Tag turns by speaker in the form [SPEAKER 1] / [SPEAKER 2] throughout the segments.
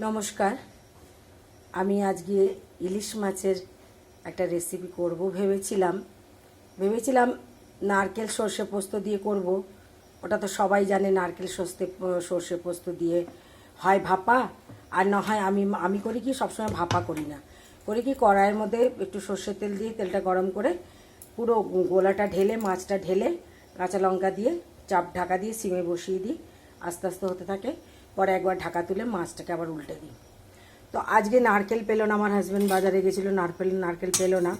[SPEAKER 1] নমস্কার। আমি আজকে ইলিশ মাছের একটা রেসিপি করব ভেবেছিলাম নারকেল সর্ষে পোস্ত দিয়ে করব। ওটা তো সবাই জানে, নারকেল সর্ষে পোস্ত দিয়ে হয় ভাপা, আর না হয় আমি করি কি, সবসময় ভাপা করি না, করি কি কড়াইয়ের মধ্যে একটু সর্ষের তেল দিয়ে তেলটা গরম করে পুরো গোলাটা ঢেলে, মাছটা ঢেলে, কাঁচা লঙ্কা দিয়ে চাপ ঢাকা দিয়ে সিমে বসিয়ে দিই, আস্তে আস্তে হতে থাকে। পরে একবার ঢাকা তুলে মাছটাকে আবার উল্টে দিই। তো আজকে নারকেল পেলো না, আমার হাজব্যান্ড বাজারে গেছিলো, নারকেল পেলো না।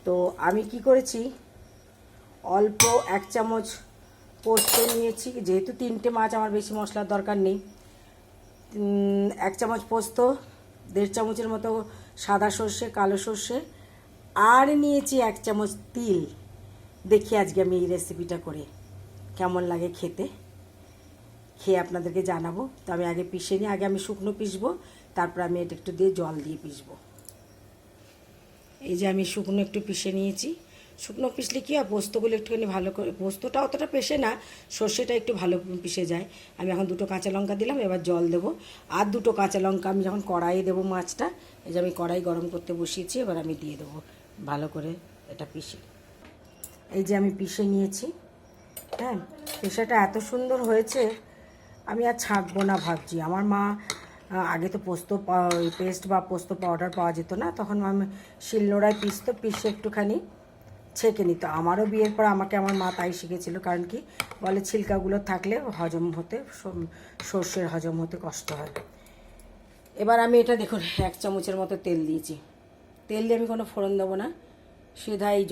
[SPEAKER 1] তো আমি কি করেছি, অল্প 1 চামচ পোস্ত নিয়েছি, যেহেতু 3টে মাছ, আমার বেশি মশলার দরকার নেই। 1 চামচ পোস্ত, 1.5 চামচের মতো সাদা সর্ষে, কালো সর্ষে, আর নিয়েছি 1 চামচ তিল। দেখি আজকে আমি এই রেসিপিটা করে কেমন লাগে খেতে, খেয়ে আপনাদেরকে জানাবো। তো আমি আগে পিষে নিই, আগে আমি শুকনো পিষবো, তারপর আমি এটা একটু দিয়ে জল দিয়ে পিষবো। এই যে আমি শুকনো একটু পিষে নিয়েছি। শুকনো পিষলে কী হয়, পোস্তগুলো একটুখানি ভালো করে, পোস্তটা অতটা পেশে না, সর্ষেটা একটু ভালো পিষে যায়। আমি এখন 2টো কাঁচা লঙ্কা দিলাম, এবার জল দেবো। আর 2টো কাঁচা লঙ্কা আমি যখন কড়াইয়ে দেবো মাছটা, এই যে আমি কড়াই গরম করতে বসিয়েছি, এবার আমি দিয়ে দেবো ভালো করে এটা পিষে। এই যে আমি পিষে নিয়েছি। হ্যাঁ, পেশাটা এত সুন্দর হয়েছে, আমি আর ছাঁকবো না ভাবছি। আমার মা আগে তো পোস্ত পেস্ট বা পোস্ত পাউডার পাওয়া যেত না, তখন আমি শিলনোড়ায় পিষে একটুখানি ছেঁকে নিত। আমারও বিয়ের পর আমাকে আমার মা তাই শিখেছিল, কারণ কি বলে, ছিলকাগুলো থাকলে সর্ষের হজম হতে কষ্ট হয়। এবার আমি এটা দেখুন 1 চামচের মতো তেল দিয়েছি। তেল দিয়ে আমি কোনো ফোড়ন দেবো না, সিধা এই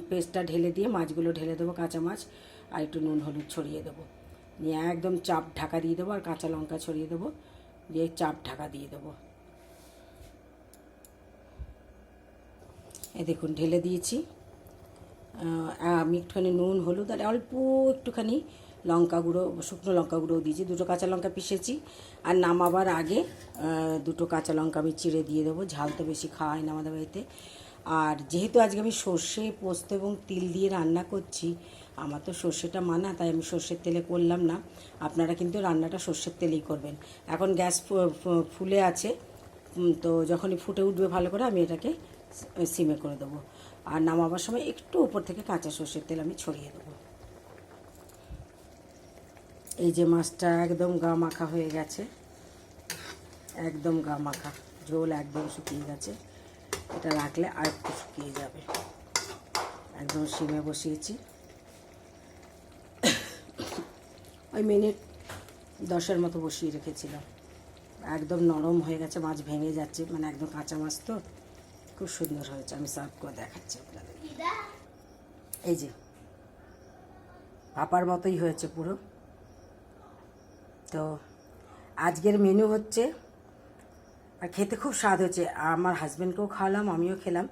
[SPEAKER 1] পেস্টটা ঢেলে দিয়ে মাছগুলো ঢেলে দেবো, কাঁচা মাছ, আর একটু নুন হলুদ ছড়িয়ে দেবো, নিয়ে একদম চাপ ঢাকা দিয়ে দেবো, আর কাঁচা লঙ্কা ছড়িয়ে দেবো, দিয়ে চাপ ঢাকা দিয়ে দেবো। এই দেখুন ঢেলে দিয়েছি। আমি একটুখানি নুন হলুদ আর অল্প একটুখানি লঙ্কা গুঁড়ো, শুকনো লঙ্কা গুঁড়োও দিয়েছি, 2টো কাঁচা লঙ্কা পিষেছি। আর নামাবার আগে 2টো কাঁচা লঙ্কা আমি চিড়ে দিয়ে দেবো, ঝাল তো বেশি খাওয়া হয় না আমাদের বাড়িতে। আর যেহেতু আজকে আমি সর্ষে, পোস্ত এবং তিল দিয়ে রান্না করছি, আমার তো সর্ষেটা মানা, তাই আমি সর্ষের তেলে করলাম না। আপনারা কিন্তু রান্নাটা সর্ষের তেলেই করবেন। এখন গ্যাস ফুলে আছে, তো যখনই ফুটে উঠবে ভালো করে, আমি এটাকে সিমে করে দেবো। আর নামাবার সময় একটু উপর থেকে কাঁচা সর্ষের তেল আমি ছড়িয়ে দেবো। এই যে মাছটা একদম গা মাখা হয়ে গেছে, একদম গা মাখা, ঝোল একদম শুকিয়ে গেছে। এটা রাখলে আর একটু শুকিয়ে যাবে। একদম সিমে বসিয়েছি, ওই মিনিট 10-এর মতো বসিয়ে রেখেছিলাম। একদম নরম হয়ে গেছে, মাছ ভেঙে যাচ্ছে, মানে একদম কাঁচা মাছ তো, খুব সুন্দর হয়েছে। আমি সার্ভ করে দেখাচ্ছি আপনাদের। এই যে ভাপার মতোই হয়েছে পুরো। তো আজকের মেনু হচ্ছে, আর খেতে খুব স্বাদ হয়েছে, আমার হাজব্যান্ডকেও খাওয়ালাম, আমিও খেলাম।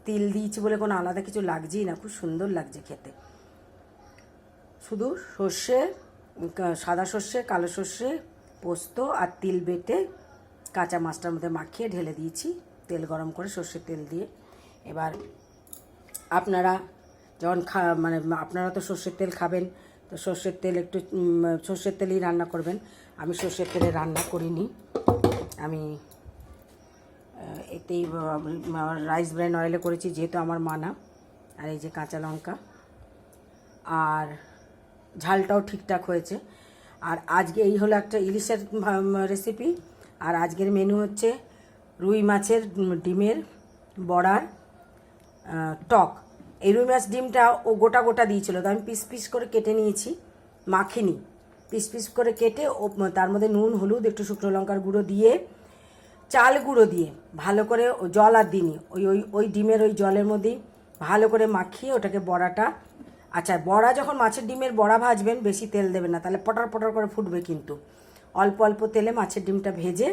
[SPEAKER 1] তিল দিয়েছি বলে কোনো আলাদা কিছু লাগছেই না, খুব সুন্দর লাগছে খেতে। শুধু সর্ষে, সাদা সর্ষে, কালো সর্ষে, পোস্ত আর তিল বেটে কাঁচা মাছটার মধ্যে মাখিয়ে ঢেলে দিয়েছি, তেল গরম করে সর্ষের তেল দিয়ে। এবার আপনারা যখন মানে আপনারা তো সর্ষের তেল খাবেন, তো সর্ষের তেল একটু সর্ষের তেলেই রান্না করবেন। আমি সর্ষের তেলে রান্না করিনি, আমি এতেই রাইস ব্র্যান অয়েলে করেছি, যেহেতু আমার মানা। আর এই যে কাঁচা লঙ্কা, আর ঝালটাও ঠিকঠাক হয়েছে। আর আজকে এই হলো একটা ইলিশের রেসিপি। আর আজকের মেনু হচ্ছে রুই মাছের ডিমের বড়ার টক। এই রুই মাছ ডিমটা ও গোটা গোটা দিয়েছিল, তো আমি পিস পিস করে কেটে নিয়েছি, মাখিনি, পিস পিস করে কেটে ও তার মধ্যে নুন হলুদ একটু শুকনো লঙ্কার গুঁড়ো দিয়ে, চাল গুঁড়ো দিয়ে ভালো করে, জল আর দিইনি, ওই ওই ওই ডিমের ওই জলের মধ্যেই ভালো করে মাখিয়ে ওটাকে বড়াটা, আচ্ছা বড়া যখন মাছের ডিমের বড়া ভাজবেন বেশি তেল দেবেন না, তাহলে পটার পটার করে ফুটবে, কিন্তু অল্প অল্প তেলে মাছের ডিমটা ভেজে,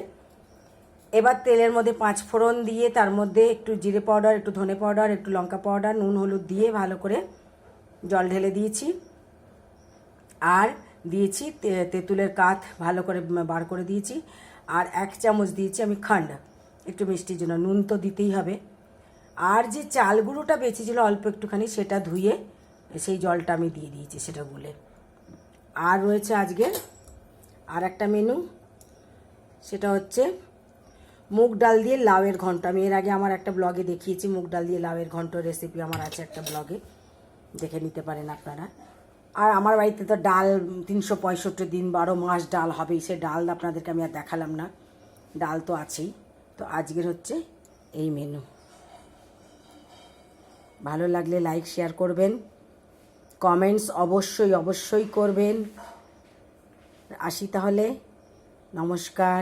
[SPEAKER 1] এবার তেলের মধ্যে 5 ফোড়ন দিয়ে, তার মধ্যে একটু জিরে পাউডার, একটু ধনে পাউডার, একটু লঙ্কা পাউডার, নুন হলুদ দিয়ে ভালো করে জল ঢেলে দিয়েছি। আর দিয়েছি তেঁতুলের কাঠ, ভালো করে বার করে দিয়েছি। আর 1 চামচ দিয়েছি আমি খান্ড, একটু মিষ্টির জন্য, নুন তো দিতেই হবে। আর যে চাল গুঁড়োটা বেঁচেছিল অল্প একটুখানি, সেটা ধুয়ে সেই জলটা আমি দিয়ে দিয়েছি, সেটা গুলে। আর রয়েছে আজকে আর একটা মেনু, সেটা হচ্ছে মুগ ডাল দিয়ে লাউয়ের ঘন্ট। আমি এর আগে আমার একটা ব্লগে দেখিয়েছি মুগ ডাল দিয়ে লাউয়ের ঘন্ট রেসিপি আমার আছে একটা ব্লগে, দেখে নিতে পারেন আপনারা। আর আমার বাড়িতে তো ডাল 365 দিন 12 মাস ডাল হবেই, সে ডাল আপনাদেরকে আমি আর দেখালাম না, ডাল তো আছেই। তো আজকের হচ্ছে এই মেনু। ভালো লাগলে লাইক শেয়ার করবেন, কমেন্টস অবশ্যই অবশ্যই করবেন। আসি তাহলে, নমস্কার।